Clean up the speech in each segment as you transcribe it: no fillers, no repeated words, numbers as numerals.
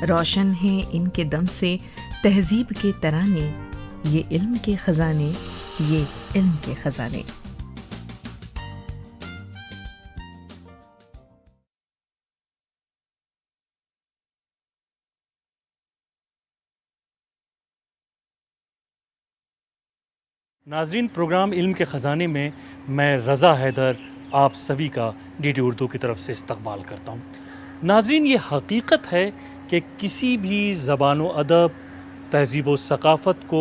روشن ہیں ان کے دم سے تہذیب کے ترانے، یہ علم کے خزانے، یہ علم کے خزانے۔ ناظرین، پروگرام علم کے خزانے میں میں رضا حیدر آپ سبھی کا ڈی ٹی اردو کی طرف سے استقبال کرتا ہوں۔ ناظرین، یہ حقیقت ہے کہ کسی بھی زبان و ادب، تہذیب و ثقافت کو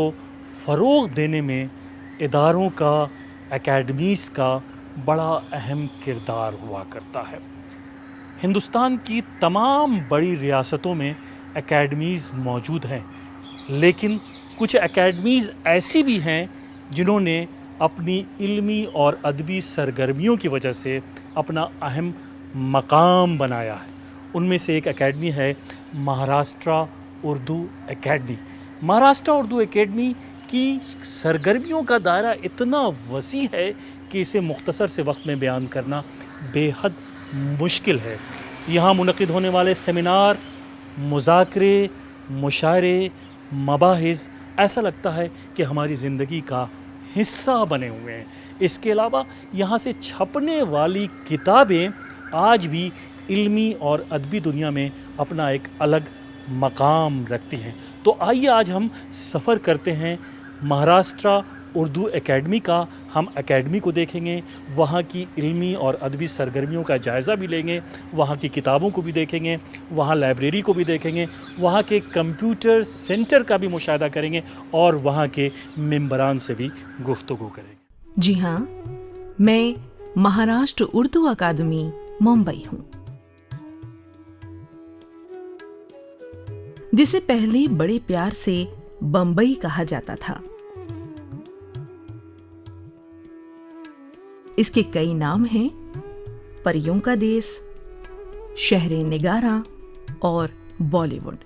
فروغ دینے میں اداروں کا، اکیڈمیز کا بڑا اہم کردار ہوا کرتا ہے۔ ہندوستان کی تمام بڑی ریاستوں میں اکیڈمیز موجود ہیں، لیکن کچھ اکیڈمیز ایسی بھی ہیں جنہوں نے اپنی علمی اور ادبی سرگرمیوں کی وجہ سے اپنا اہم مقام بنایا ہے۔ ان میں سے ایک اکیڈمی ہے مہاراشٹرا اردو اکیڈمی۔ مہاراشٹرا اردو اکیڈمی کی سرگرمیوں کا دائرہ اتنا وسیع ہے کہ اسے مختصر سے وقت میں بیان کرنا بے حد مشکل ہے۔ یہاں منعقد ہونے والے سیمینار، مذاکرے، مشاعرے، مباحث ایسا لگتا ہے کہ ہماری زندگی کا حصہ بنے ہوئے ہیں۔ اس کے علاوہ یہاں سے چھپنے والی کتابیں آج بھی علمی اور ادبی دنیا میں اپنا ایک الگ مقام رکھتی ہیں۔ تو آئیے آج ہم سفر کرتے ہیں مہاراشٹرا اردو اکیڈمی کا۔ ہم اکیڈمی کو دیکھیں گے، وہاں کی علمی اور ادبی سرگرمیوں کا جائزہ بھی لیں گے، وہاں کی کتابوں کو بھی دیکھیں گے، وہاں لائبریری کو بھی دیکھیں گے، وہاں کے کمپیوٹر سینٹر کا بھی مشاہدہ کریں گے اور وہاں کے ممبران سے بھی گفتگو کریں گے۔ جی ہاں، میں مہاراشٹر اردو اکیڈمی ممبئی ہوں، جسے پہلے بڑے پیار سے بمبئی کہا جاتا تھا۔ اس کے کئی نام ہیں: پریوں کا دیس، شہر نگارہ اور بالی ووڈ۔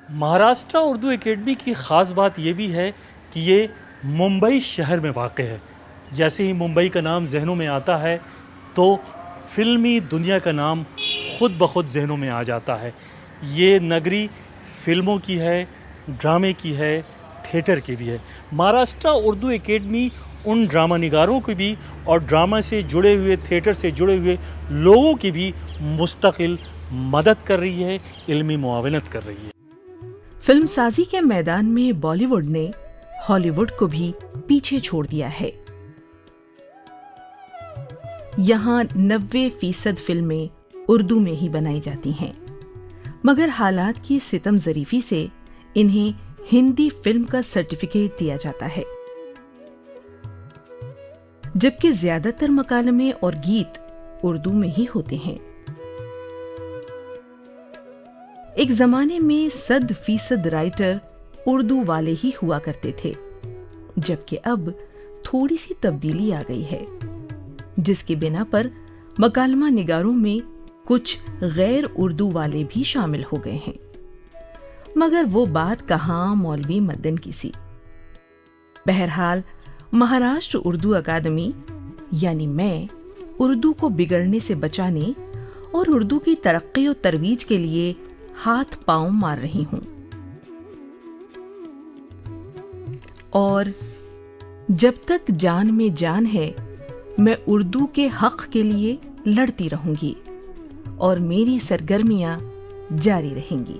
مہاراشٹرا اردو اکیڈمی کی خاص بات یہ بھی ہے کہ یہ ممبئی شہر میں واقع ہے۔ جیسے ہی ممبئی کا نام ذہنوں میں آتا ہے تو فلمی دنیا کا نام خود بخود ذہنوں میں آ جاتا ہے۔ یہ نگری فلموں کی ہے، ڈرامے کی ہے، تھیٹر کی بھی ہے۔ مہاراشٹرا اردو اکیڈمی ان ڈرامہ نگاروں کی بھی اور ڈرامہ سے جڑے ہوئے، تھیٹر سے جڑے ہوئے لوگوں کی بھی مستقل مدد کر رہی ہے، علمی معاونت کر رہی ہے۔ فلم سازی کے میدان میں بالی ووڈ نے ہالی ووڈ کو بھی پیچھے چھوڑ دیا ہے۔ یہاں 90% فلمیں اردو میں ہی بنائی جاتی ہیں، مگر حالات کی ستم ظریفی سے انہیں ہندی فلم کا سرٹیفکیٹ دیا جاتا ہے، جبکہ زیادہ تر مکالمے اور گیت اردو میں ہی ہوتے ہیں۔ ایک زمانے میں 100% رائٹر اردو والے ہی ہوا کرتے تھے، جبکہ اب تھوڑی سی تبدیلی آ گئی ہے، جس کی بنا پر مکالمہ نگاروں میں کچھ غیر اردو والے بھی شامل ہو گئے ہیں۔ مگر وہ بات کہاں مولوی مدن کی سی۔ بہرحال مہاراشٹر اردو اکیڈمی یعنی میں اردو کو بگڑنے سے بچانے اور اردو کی ترقی و ترویج کے لیے ہاتھ پاؤں مار رہی ہوں، اور جب تک جان میں جان ہے میں اردو کے حق کے لیے لڑتی رہوں گی اور میری سرگرمیاں جاری رہیں گی۔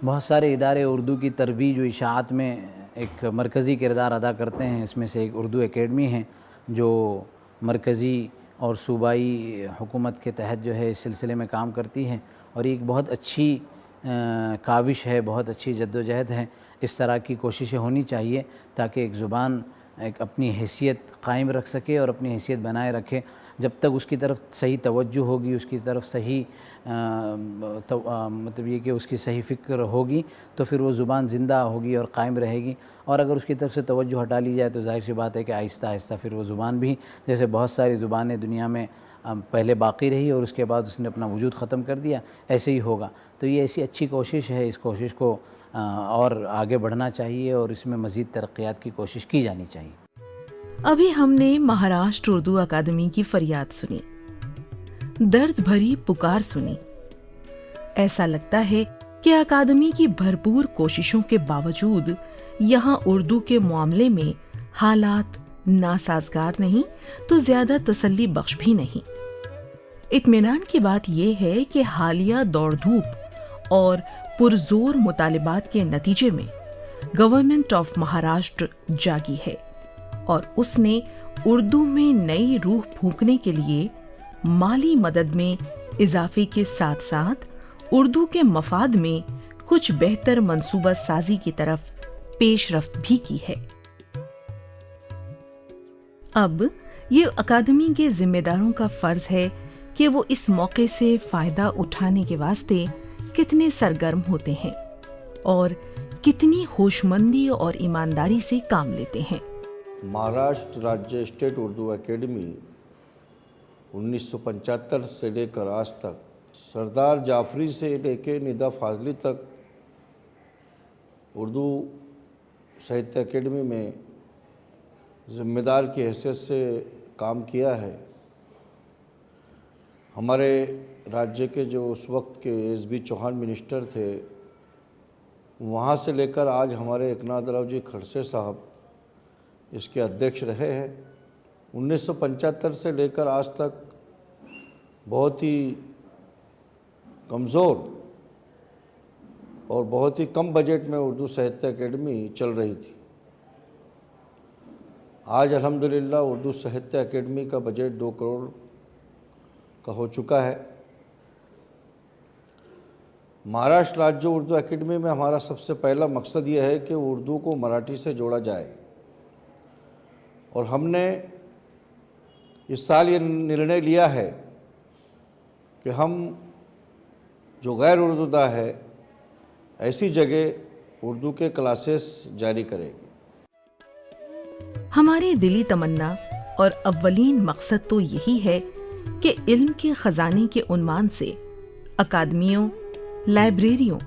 بہت سارے ادارے اردو کی ترویج و اشاعت میں ایک مرکزی کردار ادا کرتے ہیں۔ اس میں سے ایک اردو اکیڈمی ہے جو مرکزی اور صوبائی حکومت کے تحت جو ہے اس سلسلے میں کام کرتی ہے، اور ایک بہت اچھی کاوش ہے، بہت اچھی جدوجہد ہے۔ اس طرح کی کوششیں ہونی چاہیے تاکہ ایک زبان ایک اپنی حیثیت قائم رکھ سکے اور اپنی حیثیت بنائے رکھے۔ جب تک اس کی طرف صحیح توجہ ہوگی، اس کی طرف صحیح مطلب یہ کہ اس کی صحیح فکر ہوگی تو پھر وہ زبان زندہ ہوگی اور قائم رہے گی، اور اگر اس کی طرف سے توجہ ہٹا لی جائے تو ظاہر سی بات ہے کہ آہستہ آہستہ پھر وہ زبان بھی، جیسے بہت ساری زبانیں دنیا میں پہلے باقی رہی اور اس کے بعد اس نے اپنا وجود ختم کر دیا، ایسے ہی ہوگا۔ تو یہ ایسی اچھی کوشش ہے، اس کوشش کو اور آگے بڑھنا چاہیے اور اس میں مزید ترقیات کی کوشش کی جانی چاہیے۔ ابھی ہم نے مہاراشٹر اردو اکیڈمی کی فریاد سنی، درد بھری پکار سنی، ایسا لگتا ہے کہ اکادمی کی بھرپور کوششوں کے باوجود یہاں اردو کے معاملے میں حالات ناسازگار نہیں تو زیادہ تسلی بخش بھی نہیں۔ اطمینان کی بات یہ ہے کہ حالیہ دوڑ دھوپ اور پرزور مطالبات کے نتیجے میں گورنمنٹ آف مہاراشٹر جاگی ہے اور اس نے اردو میں نئی روح پھونکنے کے لیے مالی مدد میں اضافے کے ساتھ ساتھ اردو کے مفاد میں کچھ بہتر منصوبہ سازی کی طرف پیش رفت بھی کی ہے۔ اب یہ اکادمی کے ذمہ داروں کا فرض ہے کہ وہ اس موقع سے فائدہ اٹھانے کے واسطے کتنے سرگرم ہوتے ہیں اور کتنی ہوشمندی اور ایمانداری سے کام لیتے ہیں۔ مہاراشٹر راجیہ اسٹیٹ اردو اکیڈمی 1975 سے لے کر آج تک سردار جعفری سے لے کے ندا فاضلی تک اردو ساہتیہ اکیڈمی میں ذمہ دار کی حیثیت سے کام کیا ہے۔ ہمارے راجیہ کے جو اس وقت کے ایس بی چوہان منسٹر تھے، وہاں سے لے کر آج ہمارے ایکناتھ راؤ جی کھڑسے صاحب اس کے ادھیکش رہے ہیں۔ 1975 سے لے کر آج تک بہت ہی کمزور اور بہت ہی کم بجٹ میں اردو ساہتیہ اکیڈمی چل رہی تھی۔ آج الحمدللہ اردو ساہتیہ اکیڈمی کا بجٹ 2 کروڑ کا ہو چکا ہے۔ مہاراشٹر راجیہ اردو اکیڈمی میں ہمارا سب سے پہلا مقصد یہ ہے کہ اردو کو مراٹھی سے جوڑا جائے، اور ہم نے اس سال یہ نرنے لیا ہے کہ ہم جو غیر اردو داں ہے ایسی جگہ اردو کے کلاسز جاری کریں گے۔ ہماری دلی تمنا اور اولین مقصد تو یہی ہے کہ علم کے خزانے کے عنوان سے اکادمیوں، لائبریریوں،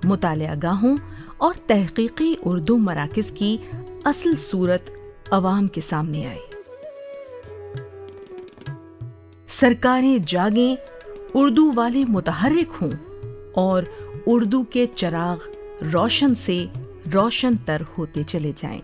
مطالعہ گاہوں اور تحقیقی اردو مراکز کی اصل صورت عوام کے سامنے آئے۔ سرکاریں جاگیں، اردو والے متحرک ہوں اور اردو کے چراغ روشن سے روشن تر ہوتے چلے جائیں۔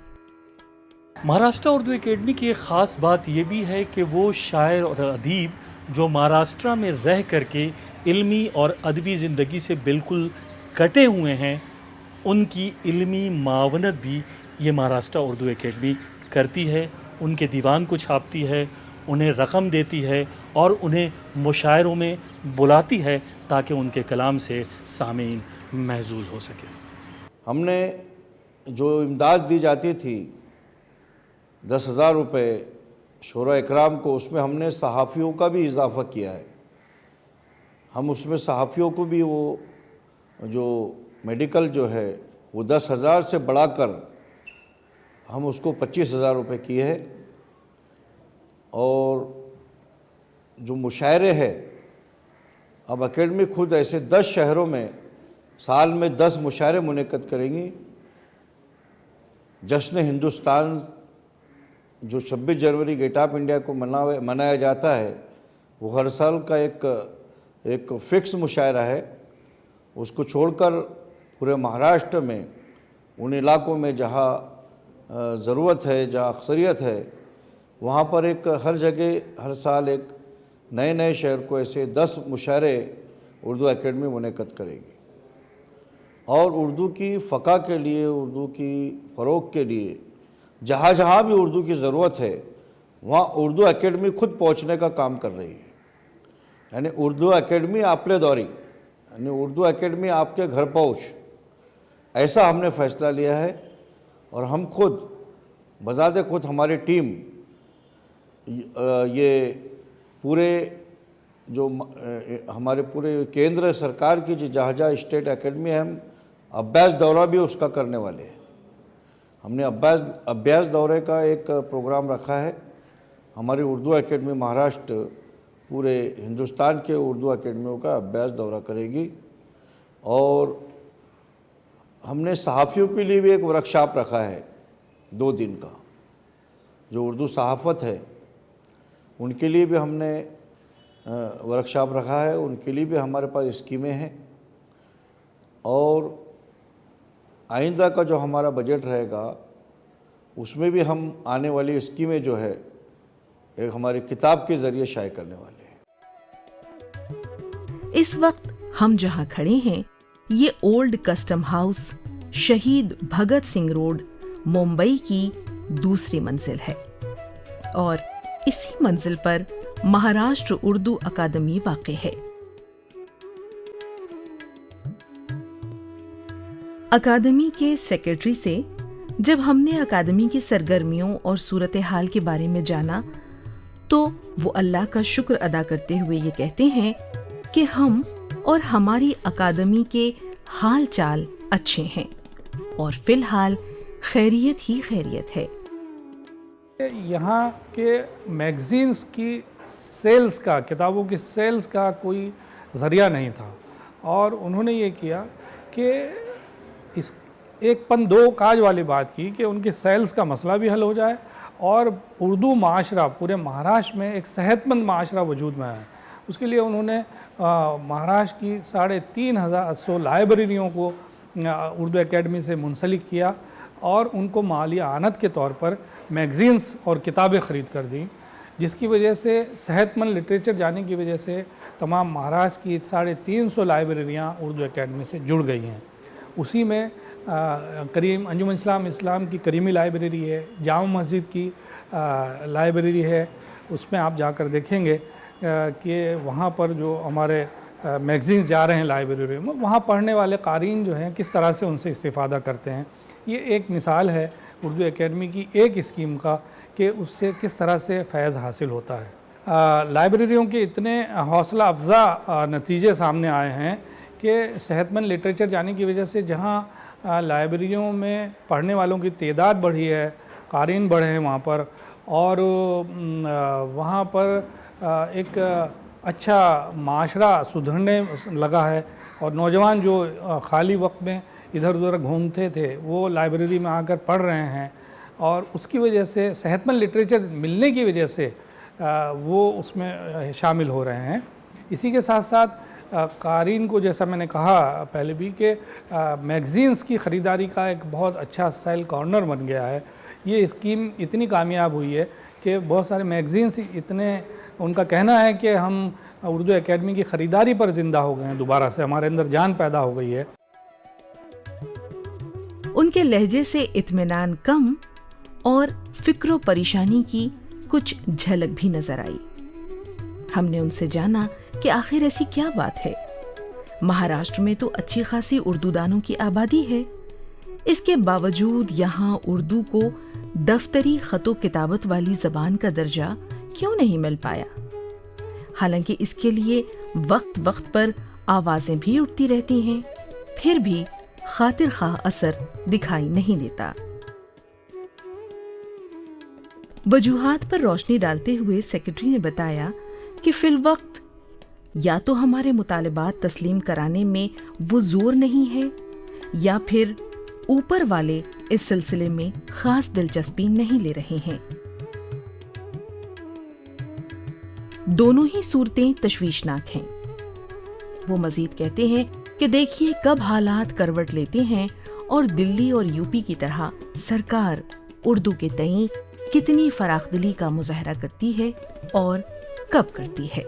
مہاراشٹر اردو اکیڈمی کی ایک خاص بات یہ بھی ہے کہ وہ شاعر اور ادیب جو مہاراشٹر میں رہ کر کے علمی اور ادبی زندگی سے بالکل کٹے ہوئے ہیں، ان کی علمی معاونت بھی یہ مہاراشٹر اردو اکیڈمی کرتی ہے۔ ان کے دیوان کو چھاپتی ہے، انہیں رقم دیتی ہے اور انہیں مشاعروں میں بلاتی ہے تاکہ ان کے کلام سے سامعین محظوظ ہو سکے۔ ہم نے جو امداد دی جاتی تھی 10,000 روپے شعراء اکرام کو، اس میں ہم نے صحافیوں کا بھی اضافہ کیا ہے۔ ہم اس میں صحافیوں کو بھی وہ جو میڈیکل جو ہے وہ 10,000 سے بڑھا کر ہم اس کو 25,000 روپے کیے ہیں، اور جو مشاعرے ہیں اب اکیڈمی خود ایسے 10 شہروں میں سال میں 10 مشاعرے منعقد کریں گی۔ جشن ہندوستان جو 26 جنوری گیٹ آف انڈیا کو منایا جاتا ہے، وہ ہر سال کا ایک فکس مشاعرہ ہے۔ اس کو چھوڑ کر پورے مہاراشٹر میں ان علاقوں میں جہاں ضرورت ہے، جہاں اکثریت ہے، وہاں پر ہر جگہ ہر سال ایک نئے شہر کو ایسے 10 مشاعرے اردو اکیڈمی منعقد کرے گی، اور اردو کی فقہ کے لیے، اردو کی فروغ کے لیے جہاں جہاں بھی اردو کی ضرورت ہے وہاں اردو اکیڈمی خود پہنچنے کا کام کر رہی ہے۔ یعنی اردو اکیڈمی آپلے دوری، یعنی اردو اکیڈمی آپ کے گھر پہنچ، ایسا ہم نے فیصلہ لیا ہے۔ اور ہم خود بذات خود ہماری ٹیم یہ پورے جو ہمارے پورے کیندر سرکار کی جہاں جہاں اسٹیٹ اکیڈمی ہے، ہم ابیاس دورہ بھی اس کا کرنے والے ہیں۔ ہم نے ابیاس دورے کا ایک پروگرام رکھا ہے۔ ہماری اردو اکیڈمی مہاراشٹر پورے ہندوستان کے اردو اکیڈمیوں کا ابیاس دورہ کرے گی، اور ہم نے صحافیوں کے لیے بھی ایک ورکشاپ رکھا ہے 2 دن کا، جو اردو صحافت ہے ان کے لیے بھی ہم نے ورکشاپ رکھا ہے۔ ان کے لیے بھی ہمارے پاس اسکیمیں ہیں۔ اور آئندہ کا جو ہمارا بجٹ رہے گا اس میں بھی ہم آنے والی اسکیمیں جو ہے ایک ہماری کتاب کے ذریعے شائع کرنے والے ہیں۔ اس وقت ہم جہاں کھڑے ہیں یہ اولڈ کسٹم ہاؤس شہید بھگت سنگھ روڈ ممبئی کی دوسری منزل ہے اور اسی منزل پر مہاراشٹر اردو اکادمی واقع ہے۔ اکادمی کے سیکرٹری سے جب ہم نے اکادمی کی سرگرمیوں اور صورتحال کے بارے میں جانا تو وہ اللہ کا شکر ادا کرتے ہوئے یہ کہتے ہیں کہ ہم اور ہماری اکادمی کے حال چال اچھے ہیں اور فی الحال خیریت ہی خیریت ہے۔ یہاں کے میگزینز کی سیلز کا، کتابوں کی سیلز کا کوئی ذریعہ نہیں تھا، اور انہوں نے یہ کیا کہ اس ایک پن دو کاج والی بات کی کہ ان کی سیلز کا مسئلہ بھی حل ہو جائے اور اردو معاشرہ پورے مہاراشٹر میں ایک صحت مند معاشرہ وجود میں آئے۔ اس کے لیے انہوں نے مہاراشٹر کی 3,500 لائبریریوں کو اردو اکیڈمی سے منسلک کیا اور ان کو مالی اعانت کے طور پر میگزینز اور کتابیں خرید کر دیں، جس کی وجہ سے صحت مند لٹریچر جانے کی وجہ سے تمام مہاراشٹر کی 350 لائبریریاں اردو اکیڈمی سے جڑ گئی ہیں۔ اسی میں کریم انجمن اسلام کی کریمی لائبریری ہے، جامع مسجد کی لائبریری ہے، اس میں آپ جا کر دیکھیں گے کہ وہاں پر جو ہمارے میگزینز جا رہے ہیں لائبریری میں، وہاں پڑھنے والے قارئین جو ہیں کس طرح سے ان سے استفادہ کرتے ہیں۔ یہ ایک مثال ہے اردو اکیڈمی کی ایک اسکیم کا کہ اس سے کس طرح سے فیض حاصل ہوتا ہے۔ لائبریریوں کے اتنے حوصلہ افزا نتیجے سامنے آئے ہیں کہ صحت مند لٹریچر جانے کی وجہ سے جہاں لائبریریوں میں پڑھنے والوں کی تعداد بڑھی ہے، قارئین بڑھے ہیں وہاں پر، اور وہاں پر ایک اچھا معاشرہ سدھرنے لگا ہے، اور نوجوان جو خالی وقت میں ادھر ادھر گھومتے تھے وہ لائبریری میں آ کر پڑھ رہے ہیں، اور اس کی وجہ سے صحت مند لٹریچر ملنے کی وجہ سے وہ اس میں شامل ہو رہے ہیں۔ اسی کے ساتھ ساتھ قارئین کو، جیسا میں نے کہا پہلے بھی، کہ میگزینز کی خریداری کا ایک بہت اچھا سیل کارنر بن گیا ہے۔ یہ اسکیم اتنی کامیاب ہوئی ہے کہ بہت سارے میگزینز اتنے، ان کا کہنا ہے کہ ہم اردو اکیڈمی کی خریداری پر زندہ ہو گئے ہیں، دوبارہ سے ہمارے اندر جان پیدا ہو گئی ہے۔ ان کے لہجے سے اطمینان کم اور فکر و پریشانی کی کچھ جھلک بھی نظر آئی۔ ہم نے ان سے جانا کہ آخر ایسی کیا بات ہے؟ مہاراشٹر میں تو اچھی خاصی اردو دانوں کی آبادی ہے، اس کے باوجود یہاں اردو کو دفتری خط و کتابت والی زبان کا درجہ کیوں نہیں مل پایا؟ حالانکہ اس کے لیے وقت وقت پر آوازیں بھی اٹھتی رہتی ہیں، پھر بھی خاطر خواہ اثر دکھائی نہیں دیتا۔ وجوہات پر روشنی ڈالتے ہوئے سیکرٹری نے بتایا کہ فی الوقت یا تو ہمارے مطالبات تسلیم کرانے میں وہ زور نہیں ہے، یا پھر اوپر والے اس سلسلے میں خاص دلچسپی نہیں لے رہے ہیں۔ دونوں ہی صورتیں تشویشناک ہیں۔ وہ مزید کہتے ہیں کہ دیکھیے کب حالات کروٹ لیتے ہیں اور دلی اور یو پی کی طرح سرکار اردو کے تئیں کتنی فراخ دلی کا مظاہرہ کرتی ہے اور کب کرتی ہے۔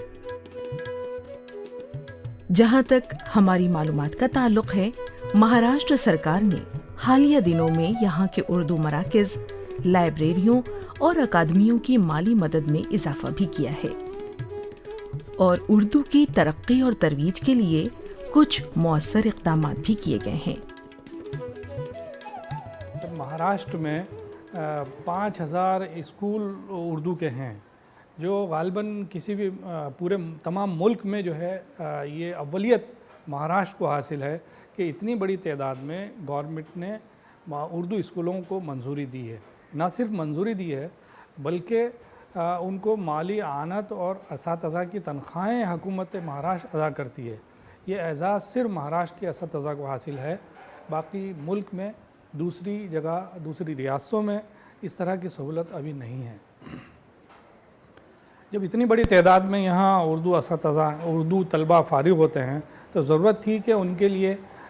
جہاں تک ہماری معلومات کا تعلق ہے، مہاراشٹر سرکار نے حالیہ دنوں میں یہاں کے اردو مراکز، لائبریریوں اور اکادمیوں کی مالی مدد میں اضافہ بھی کیا ہے، اور اردو کی ترقی اور ترویج کے لیے کچھ مؤثر اقدامات بھی کیے گئے ہیں۔ مہاراشٹر میں 5,000 اسکول اردو کے ہیں، جو غالباً کسی بھی پورے تمام ملک میں جو ہے یہ اولیت مہاراشٹر کو حاصل ہے کہ اتنی بڑی تعداد میں گورنمنٹ نے اردو اسکولوں کو منظوری دی ہے۔ نہ صرف منظوری دی ہے بلکہ ان کو مالی اعانت اور اساتذہ کی تنخواہیں حکومت مہاراشٹر ادا کرتی ہے۔ یہ اعزاز صرف مہاراشٹر کے اساتذہ کو حاصل ہے، باقی ملک میں دوسری جگہ، دوسری ریاستوں میں اس طرح کی سہولت ابھی نہیں ہے۔ جب اتنی بڑی تعداد میں یہاں اردو اساتذہ، اردو طلبہ فارغ ہوتے ہیں تو ضرورت تھی کہ ان کے لیے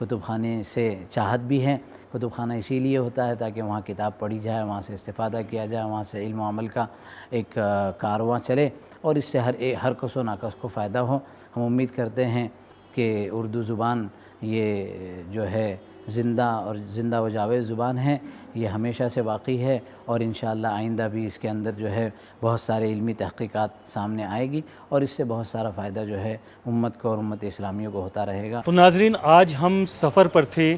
کتب خانے سے چاہت بھی ہے۔ کتب خانہ اسی لیے ہوتا ہے تاکہ وہاں کتاب پڑھی جائے، وہاں سے استفادہ کیا جائے، وہاں سے علم و عمل کا ایک کارواں چلے اور اس سے ہر کس و ناکس کو فائدہ ہو۔ ہم امید کرتے ہیں کہ اردو زبان یہ جو ہے زندہ و جاوید زبان ہے، یہ ہمیشہ سے باقی ہے اور انشاءاللہ آئندہ بھی اس کے اندر جو ہے بہت سارے علمی تحقیقات سامنے آئے گی اور اس سے بہت سارا فائدہ جو ہے امت کو اور امت اسلامیہ کو ہوتا رہے گا۔ تو ناظرین، آج ہم سفر پر تھے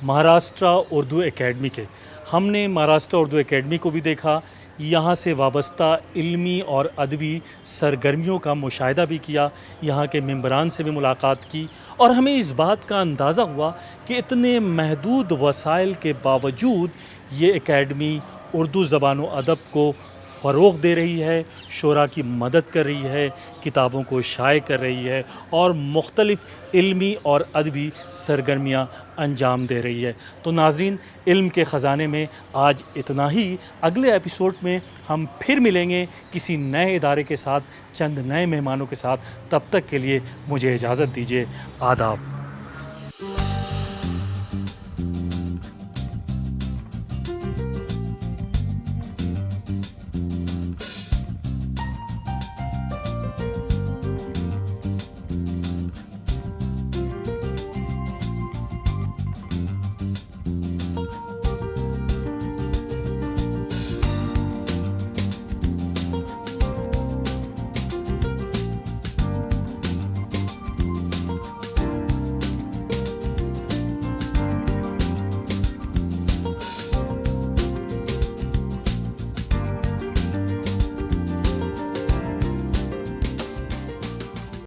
مہاراشٹرا اردو اکیڈمی کے۔ ہم نے مہاراشٹرا اردو اکیڈمی کو بھی دیکھا، یہاں سے وابستہ علمی اور ادبی سرگرمیوں کا مشاہدہ بھی کیا، یہاں کے ممبران سے بھی ملاقات کی اور ہمیں اس بات کا اندازہ ہوا کہ اتنے محدود وسائل کے باوجود یہ اکیڈمی اردو زبان و ادب کو فروغ دے رہی ہے، شعراء کی مدد کر رہی ہے، کتابوں کو شائع کر رہی ہے اور مختلف علمی اور ادبی سرگرمیاں انجام دے رہی ہے۔ تو ناظرین، علم کے خزانے میں آج اتنا ہی۔ اگلے ایپیسوڈ میں ہم پھر ملیں گے کسی نئے ادارے کے ساتھ، چند نئے مہمانوں کے ساتھ۔ تب تک کے لیے مجھے اجازت دیجیے۔ آداب۔